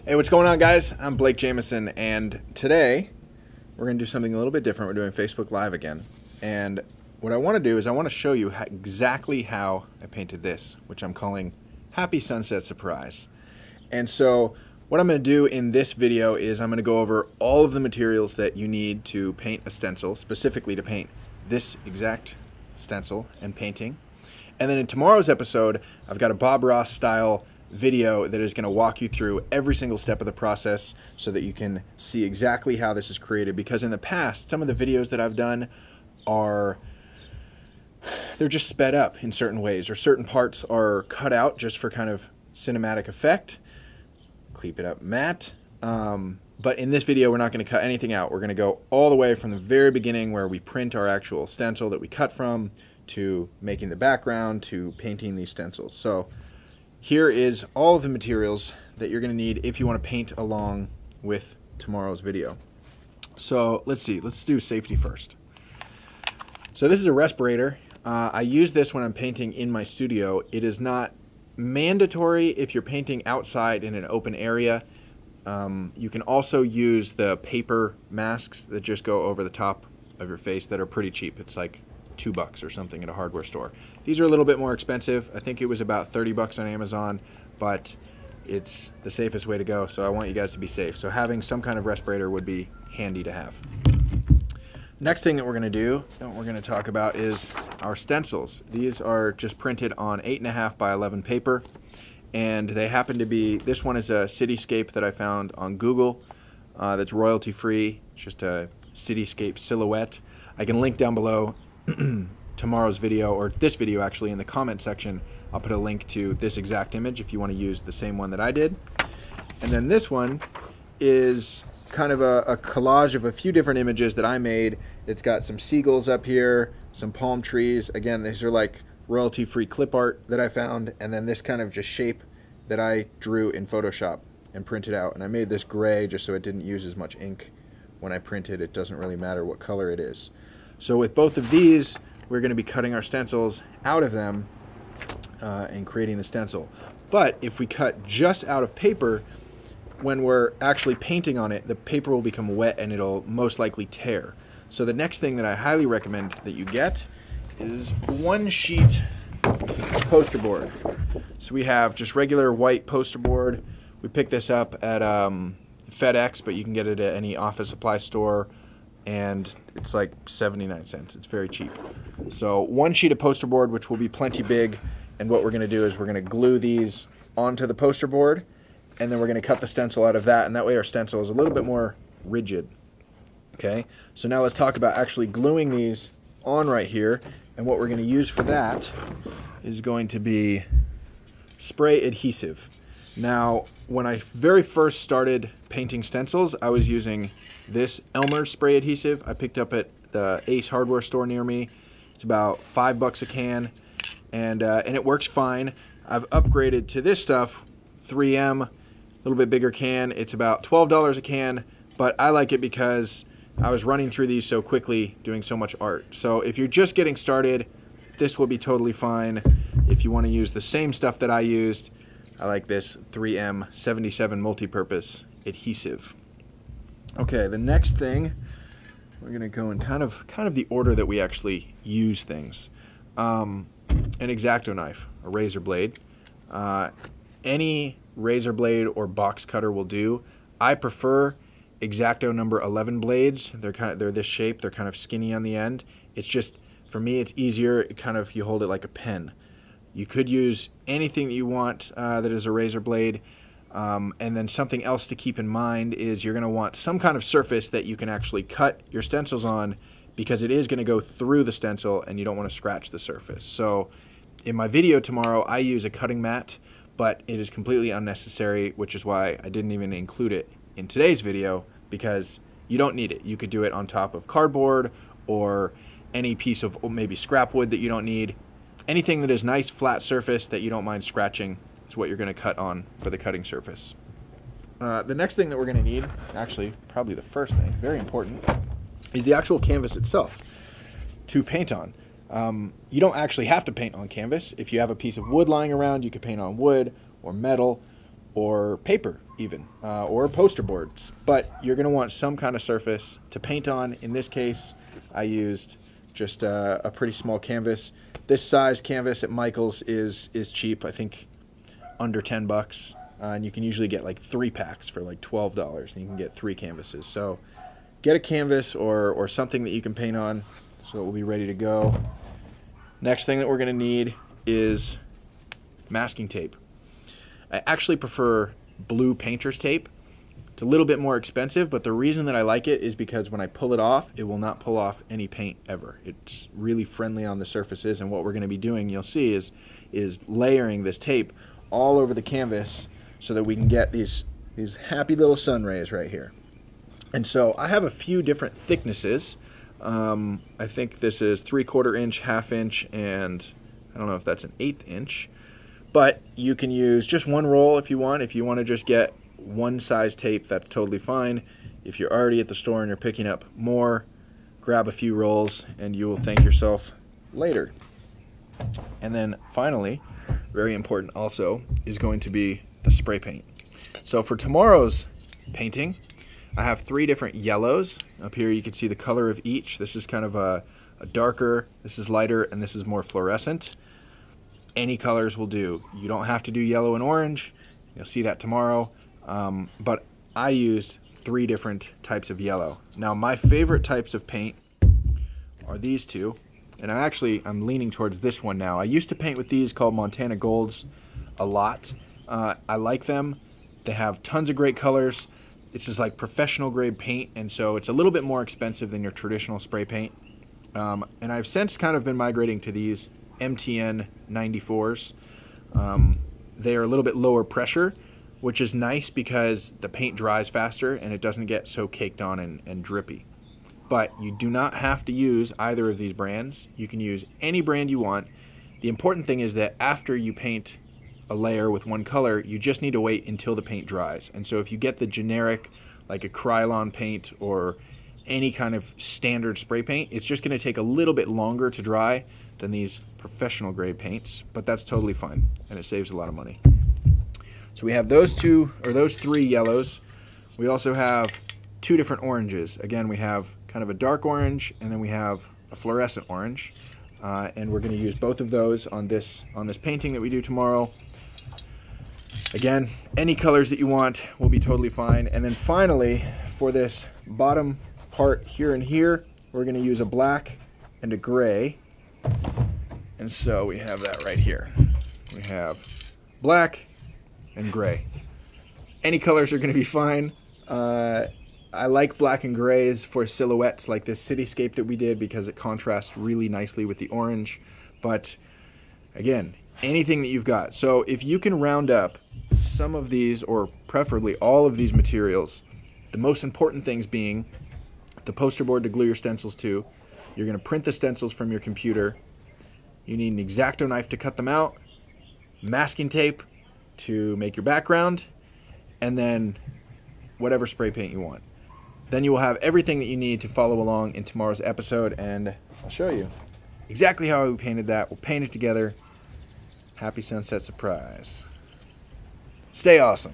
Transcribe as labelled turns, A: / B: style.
A: Hey, what's going on, guys? I'm Blake Jamieson, and today we're going to do something a little bit different. We're doing Facebook Live again, and what I want to do is I want to show you exactly how I painted this, which I'm calling Happy Sunset Surprise. And so what I'm going to do in this video is I'm going to go over all of the materials that you need to paint a stencil, specifically to paint this exact stencil and painting. And then in tomorrow's episode, I've got a Bob Ross style video that is going to walk you through every single step of the process so that you can see exactly how this is created. Because in the past, some of the videos that I've done they're just sped up in certain ways, or certain parts are cut out just for kind of cinematic effect. Keep it up, Matt. But in this video, we're not going to cut anything out. We're going to go all the way from the very beginning where we print our actual stencil that we cut from, to making the background, to painting these stencils. So here is all of the materials that you're going to need if you want to paint along with tomorrow's video. So let's see, let's do safety first. So this is a respirator. I use this when I'm painting in my studio. It is not mandatory if you're painting outside in an open area. You can also use the paper masks that just go over the top of your face that are pretty cheap. It's like $2 or something at a hardware store. These are a little bit more expensive. I think it was about $30 on Amazon, but it's the safest way to go, so I want you guys to be safe. So having some kind of respirator would be handy to have. Next thing that we're going to do, and we're going to talk about, is our stencils. These are just printed on 8.5 by 11 paper, and they happen to be, this one is a cityscape that I found on Google that's royalty free, just a cityscape silhouette. I can link down below tomorrow's video, or this video actually, in the comment section. I'll put a link to this exact image if you want to use the same one that I did. And then this one is kind of a collage of a few different images that I made. It's got some seagulls up here, some palm trees. Again, these are like royalty-free clip art that I found, and then this kind of just shape that I drew in Photoshop and printed out. And I made this gray just so it didn't use as much ink when I printed. It doesn't really matter what color it is. So with both of these, we're going to be cutting our stencils out of them and creating the stencil. But if we cut just out of paper, when we're actually painting on it, the paper will become wet and it'll most likely tear. So the next thing that I highly recommend that you get is one sheet poster board. So we have just regular white poster board. We picked this up at FedEx, but you can get it at any office supply store, and it's like 79 cents. It's very cheap. So one sheet of poster board, which will be plenty big, and what we're going to do is we're going to glue these onto the poster board, and then we're going to cut the stencil out of that, and that way our stencil is a little bit more rigid. Okay, so now let's talk about actually gluing these on right here, and what we're going to use for that is going to be spray adhesive. Now, when I very first started painting stencils, I was using this Elmer spray adhesive I picked up at the Ace hardware store near me. It's about $5 a can, and it works fine. I've upgraded to this stuff, 3M, a little bit bigger can. It's about $12 a can, but I like it because I was running through these so quickly doing so much art. So if you're just getting started, this will be totally fine. If you want to use the same stuff that I used, I like this 3M 77 multi-purpose adhesive. Okay, the next thing, we're going to go in kind of the order that we actually use things. An x-acto knife, a razor blade. Any razor blade or box cutter will do. I prefer x-acto number 11 blades. They're this shape. They're kind of skinny on the end. It's just, for me, it's easier. You hold it like a pen. You could use anything that you want that is a razor blade. And then something else to keep in mind is you're going to want some kind of surface that you can actually cut your stencils on, because it is going to go through the stencil and you don't want to scratch the surface. So in my video tomorrow, I use a cutting mat, but it is completely unnecessary, which is why I didn't even include it in today's video, because you don't need it. You could do it on top of cardboard or any piece of maybe scrap wood that you don't need. Anything that is nice flat surface that you don't mind scratching is what you're going to cut on for the cutting surface. The next thing that we're going to need, actually probably the first thing, very important, is the actual canvas itself to paint on. You don't actually have to paint on canvas. If you have a piece of wood lying around, you could paint on wood or metal. or paper even, or poster boards. But you're going to want some kind of surface to paint on. In this case, I used just a pretty small canvas. This size canvas at Michael's is cheap, I think under 10 bucks. And you can usually get like 3 packs for like $12, and you can get 3 canvases. So get a canvas or something that you can paint on, so it will be ready to go. Next thing that we're going to need is masking tape. I actually prefer blue painter's tape. It's a little bit more expensive, but the reason that I like it is because when I pull it off, it will not pull off any paint ever. It's really friendly on the surfaces, and what we're going to be doing, you'll see, is layering this tape all over the canvas so that we can get these happy little sun rays right here. And so I have a few different thicknesses. I think this is 3/4 inch, 1/2 inch, and I don't know if that's an 1/8 inch. But you can use just one roll if you want. If you want to just get one size tape, that's totally fine. If you're already at the store and you're picking up more, grab a few rolls and you will thank yourself later. And then finally, very important also, is going to be the spray paint. So for tomorrow's painting, I have 3 different yellows. Up here you can see the color of each. This is kind of a darker, this is lighter, and this is more fluorescent. Any colors will do. You don't have to do yellow and orange. You'll see that tomorrow. But I used 3 different types of yellow. Now my favorite types of paint are these 2. And I'm leaning towards this one now. I used to paint with these called Montana Golds a lot. I like them. They have tons of great colors. It's just like professional grade paint, and so it's a little bit more expensive than your traditional spray paint. And I've since kind of been migrating to these MTN 94s. They are a little bit lower pressure, which is nice because the paint dries faster and it doesn't get so caked on and drippy. But you do not have to use either of these brands. You can use any brand you want. The important thing is that after you paint a layer with one color, you just need to wait until the paint dries. And so if you get the generic, like a Krylon paint or any kind of standard spray paint, it's just going to take a little bit longer to dry than these professional grade paints, but that's totally fine and it saves a lot of money. So we have those 3 yellows. We also have 2 different oranges. Again, we have kind of a dark orange and then we have a fluorescent orange. And we're going to use both of those on this painting that we do tomorrow. Again, any colors that you want will be totally fine. And then finally, for this bottom part here and here, we're going to use a black and a gray. And so we have that right here. We have black and gray. Any colors are going to be fine. I like black and grays for silhouettes like this cityscape that we did because it contrasts really nicely with the orange. But again, anything that you've got. So if you can round up some of these, or preferably all of these materials, the most important things being the poster board to glue your stencils to. You're going to print the stencils from your computer. You need an X-acto knife to cut them out, masking tape to make your background, and then whatever spray paint you want. Then you will have everything that you need to follow along in tomorrow's episode, and I'll show you exactly how we painted that. We'll paint it together. Happy sunset surprise. Stay awesome.